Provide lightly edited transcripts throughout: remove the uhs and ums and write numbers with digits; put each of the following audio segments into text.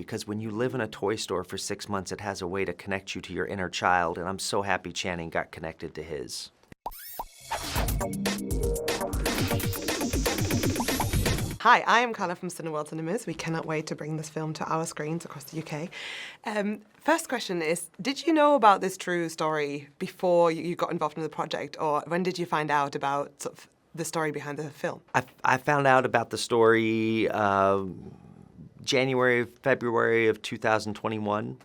because when you live in a toy store for 6 months, it has a way to connect you to your inner child, and I'm so happy Channing got connected to his. Hi, I am Carla from Cineworld Cinemas. We cannot wait to bring this film to our screens across the UK. First question is, did you know about this true story before you got involved in the project, or when did you find out about sort of the story behind the film? I found out about the story January, February of 2021.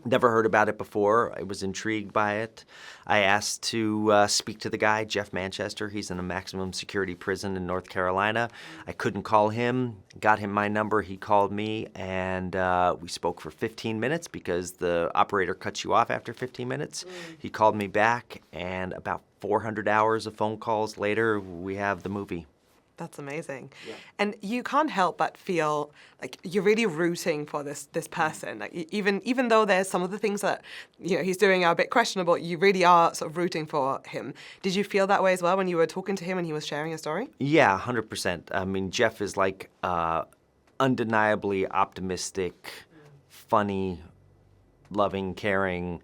Never heard about it before. I was intrigued by it. I asked to speak to the guy, Jeffery Manchester. He's in a maximum security prison in North Carolina. I couldn't call him. Got him my number. He called me, and we spoke for 15 minutes because the operator cuts you off after 15 minutes. He called me back, and about 400 hours of phone calls later, we have the movie. That's amazing. Yeah. And you can't help but feel like you're really rooting for this person. Like even though there's some of the things that he's doing are a bit questionable, you really are sort of rooting for him. Did you feel that way as well when you were talking to him and he was sharing a story? Yeah, 100%. I mean, Jeff is like undeniably optimistic, funny, loving, caring,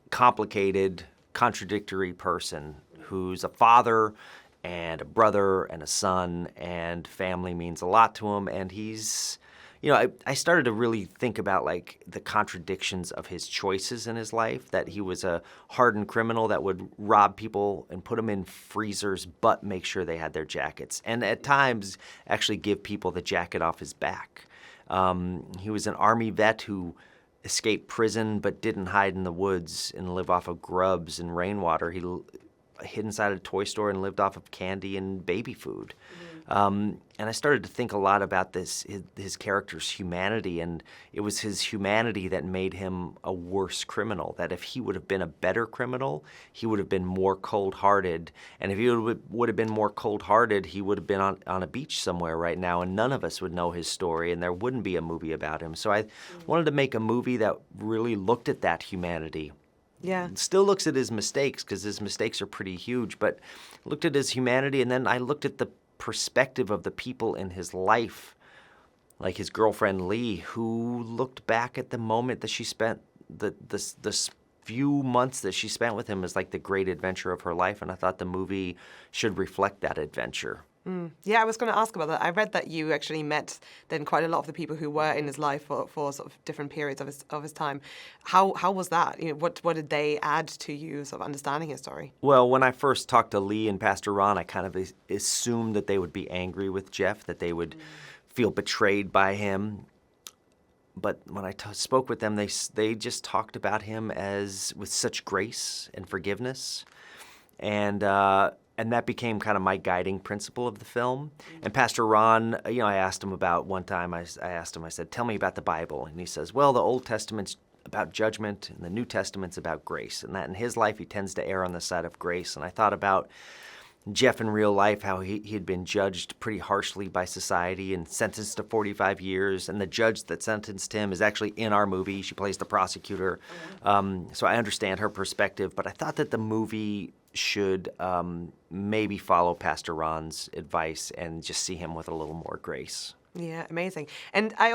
complicated, contradictory person who's a father and a brother and a son, and family means a lot to him. And he's, I started to really think about like the contradictions of his choices in his life, that he was a hardened criminal that would rob people and put them in freezers, but make sure they had their jackets. And at times actually give people the jacket off his back. He was an Army vet who escaped prison, but didn't hide in the woods and live off of grubs and rainwater. He hid inside a toy store and lived off of candy and baby food. And I started to think a lot about his character's humanity, and it was his humanity that made him a worse criminal, that if he would have been a better criminal, he would have been more cold-hearted. And if he would have been more cold-hearted, he would have been on a beach somewhere right now, and none of us would know his story, and there wouldn't be a movie about him. So I wanted to make a movie that really looked at that humanity. Yeah. Still looks at his mistakes, because his mistakes are pretty huge, but looked at his humanity, and then I looked at the perspective of the people in his life, like his girlfriend Lee, who looked back at the moment that she spent, this few months that she spent with him as like the great adventure of her life, and I thought the movie should reflect that adventure. Yeah, I was going to ask about that. I read that you actually met then quite a lot of the people who were in his life for sort of different periods of his time. How was that? What did they add to you sort of understanding his story? Well, when I first talked to Lee and Pastor Ron, I kind of assumed that they would be angry with Jeff, that they would feel betrayed by him. But when I spoke with them, they just talked about him as with such grace and forgiveness, and that became kind of my guiding principle of the film. And Pastor Ron, I asked him about one time, I said, tell me about the Bible. And he says, well, the Old Testament's about judgment and the New Testament's about grace. And that in his life, he tends to err on the side of grace. And I thought about Jeff in real life, how he had been judged pretty harshly by society and sentenced to 45 years. And the judge that sentenced him is actually in our movie. She plays the prosecutor. So I understand her perspective. But I thought that the movie should maybe follow Pastor Ron's advice and just see him with a little more grace. Yeah, amazing. And I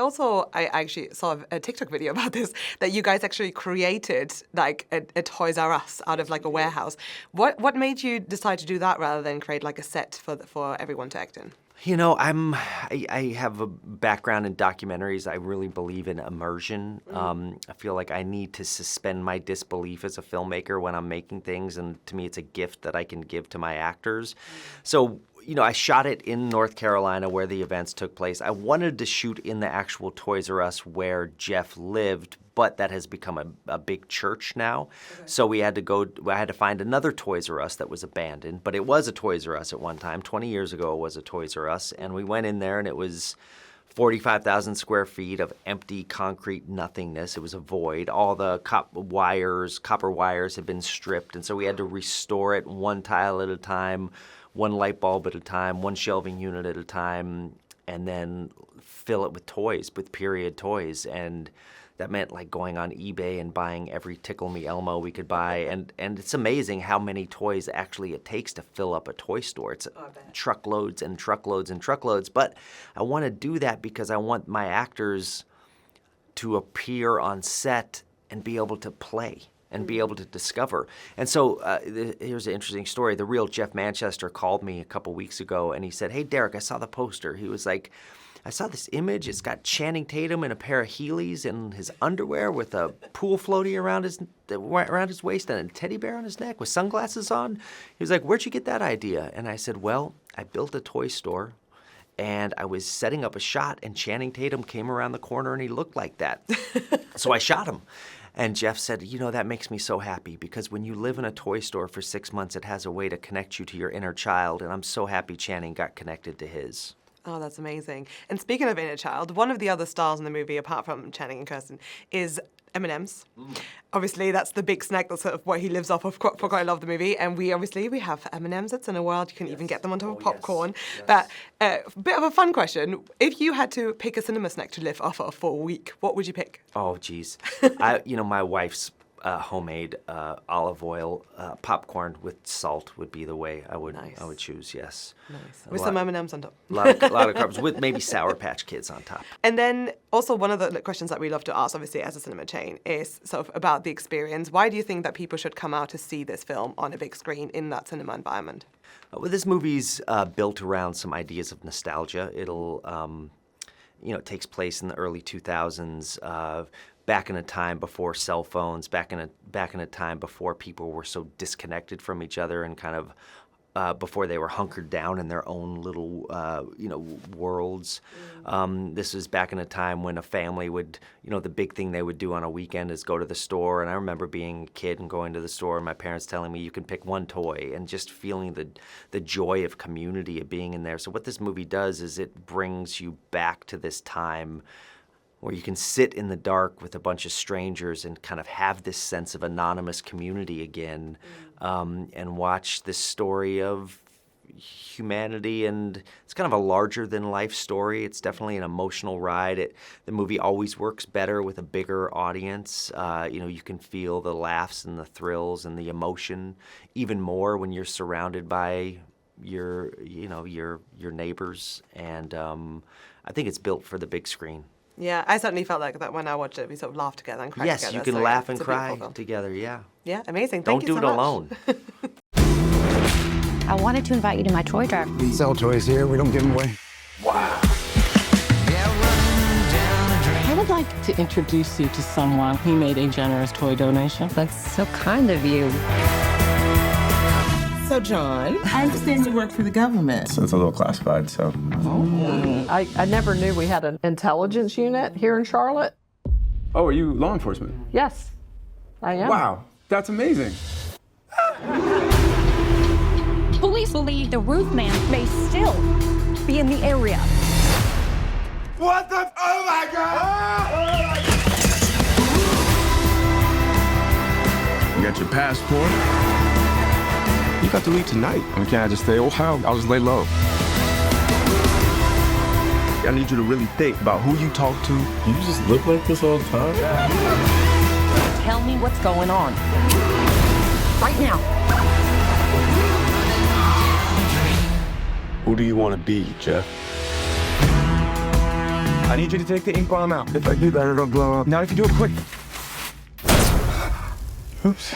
actually saw a TikTok video about this, that you guys actually created like a Toys R Us out of like a warehouse. What made you decide to do that rather than create like a set for everyone to act in? I have a background in documentaries. I really believe in immersion. I feel like I need to suspend my disbelief as a filmmaker when I'm making things, and to me it's a gift that I can give to my actors. So, I shot it in North Carolina where the events took place. I wanted to shoot in the actual Toys R Us where Jeff lived, but that has become a big church now. Okay. So I had to find another Toys R Us that was abandoned, but it was a Toys R Us at one time. 20 years ago it was a Toys R Us, and we went in there and it was 45,000 square feet of empty concrete nothingness. It was a void. All the copper wires had been stripped, and so we had to restore it one tile at a time, one light bulb at a time, one shelving unit at a time, and then fill it with toys, with period toys. And that meant like going on eBay and buying every Tickle Me Elmo we could buy. And it's amazing how many toys actually it takes to fill up a toy store. It's truckloads and truckloads and truckloads. But I want to do that because I want my actors to appear on set and be able to play and be able to discover. And so here's an interesting story. The real Jeff Manchester called me a couple weeks ago, and he said, "Hey, Derek, I saw the poster." He was like, "I saw this image. It's got Channing Tatum in a pair of Heelys and his underwear with a pool floaty around his waist and a teddy bear on his neck with sunglasses on." He was like, "Where'd you get that idea?" And I said, "Well, I built a toy store, and I was setting up a shot, and Channing Tatum came around the corner, and he looked like that." So I shot him. And Jeff said, "You know, that makes me so happy, because when you live in a toy store for 6 months, it has a way to connect you to your inner child, and I'm so happy Channing got connected to his." Oh, that's amazing. And speaking of inner child, one of the other stars in the movie, apart from Channing and Kirsten, is M&M's. Obviously, that's the big snack. That's sort of what he lives off of for quite a lot of the movie. And we have M&M's at Cineworld. You can even get them on top of popcorn. Yes. But a bit of a fun question. If you had to pick a cinema snack to live off of for a week, what would you pick? Oh, geez. My wife's homemade olive oil popcorn with salt would be the way I would choose. Yes. Nice. With some M&M's on top. A lot of carbs with maybe Sour Patch Kids on top. And then also one of the questions that we love to ask, obviously, as a cinema chain, is sort of about the experience. Why do you think that people should come out to see this film on a big screen in that cinema environment? Well, this movie's built around some ideas of nostalgia. It'll, it takes place in the early 2000s. Back in a time before cell phones, back in a time before people were so disconnected from each other and kind of before they were hunkered down in their own little worlds. This was back in a time when a family would, the big thing they would do on a weekend is go to the store. And I remember being a kid and going to the store and my parents telling me you can pick one toy and just feeling the joy of community of being in there. So what this movie does is it brings you back to this time where you can sit in the dark with a bunch of strangers and kind of have this sense of anonymous community again, and watch this story of humanity. And it's kind of a larger-than-life story. It's definitely an emotional ride. The movie always works better with a bigger audience. You can feel the laughs and the thrills and the emotion even more when you're surrounded by your neighbors. And I think it's built for the big screen. Yeah, I certainly felt like that when I watched it. We sort of laughed together and cried together. Yes, you can laugh and cry together, yeah. Yeah, amazing. Thank you so much. Don't do it alone. I wanted to invite you to my toy drive. We sell toys here. We don't give them away. Wow. I would like to introduce you to someone who made a generous toy donation. That's so kind of you. So, John, I understand you work for the government. So it's a little classified, so. I never knew we had an intelligence unit here in Charlotte. Oh, are you law enforcement? Yes, I am. Wow, that's amazing. Police believe the Roofman may still be in the area. What the? Oh my God! You got your passport? You got to leave tonight. I mean, can't I just stay? Oh, how? I'll just lay low. I need you to really think about who you talk to. You just look like this all the time? Tell me what's going on. Right now. Who do you want to be, Jeff? I need you to take the ink bomb out. If I do that, it'll blow up. Now, if you do it quick. Oops.